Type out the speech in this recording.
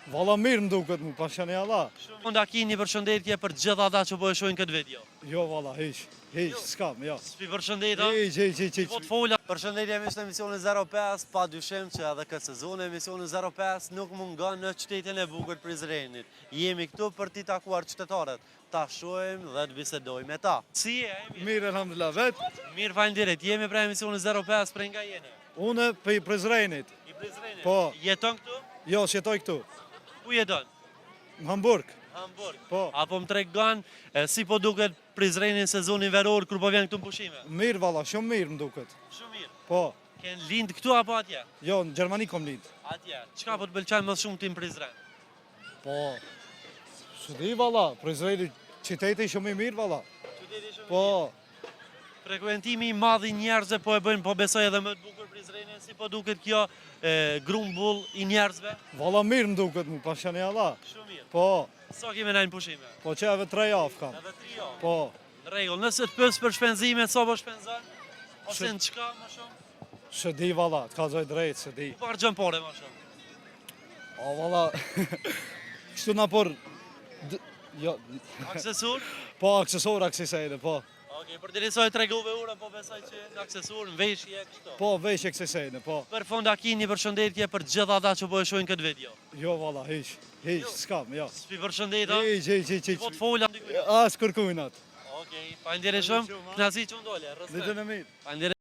Valla mirë më duket mu, pashani Allah. Mund a kini një përshëndetje për gjithë ata që po e shohin këtë video. Jo valla, hiq, s'kam, jo. S'pi përshëndeta. Hiq. Po të fola. Përshëndetje me emisionin 05, pa dyshim që edhe këtë sezon emisionin 05 nuk mungon në qytetin e bukur Prizrenit. Jemi këtu për t'i takuar qytetarët. Ta shohim dhe të bisedojmë me ta. Si e? Mirë, alhamdulillah, vetë. Mirë, faleminderit. Jemi pra emisionin 05 për nga jeni. Une për i Prizrenit. I Prizrenit. Po. Jeton këtu? Jo, s'jetoj këtu. Ku jeton? Në Hamburg. Hamburg. Po. Apo më tregon si po duket Prizrenin sezonin veror kur po vjen këtu në pushime? Mirë valla, shumë mirë më duket. Shumë mirë. Po. Ken lind këtu apo atje? Jo, në Gjermani kom lind. Atje. Çka po të pëlqen më shumë ti në Prizren? Po. S'di valla, Prizreni qyteti shumë i mirë valla. Qyteti shumë. Po. Frekuentimi i madh i njerëzve po e bëjnë, po besoj edhe më të bukur Prizrenin, si po duket kjo grumbull i njerëzve? Valla mirë më duket mu, pashani Allah. Shumë mirë. Po. Sa kemi në pushime? Po që edhe 3 javë kam. Edhe 3 javë. Po. Në rregull, nëse të pyes për shpenzimet, sa po shpenzon? Ose në çka më shumë? Shë di valla, të ka zoj drejtë, shë di. Ku harxhon pore më shumë? O valla, kështu na por, jo, Aksesur? po aksesor aksesejnë, po. Okej, për dirisoj tregove ura, po besoj që në aksesur, në veshje, kështu. Po, vesh aksesejnë, po. Për fond a kini një përshëndetje për gjithë ata që po e shohin këtë video. Jo valla, hiq, s'kam, jo. S'pi përshëndeta. Hiq. Po të fola. As kërkujnat. Okej, faleminderit shumë. Knasi që ndole. Ditën e mirë. Faleminderit.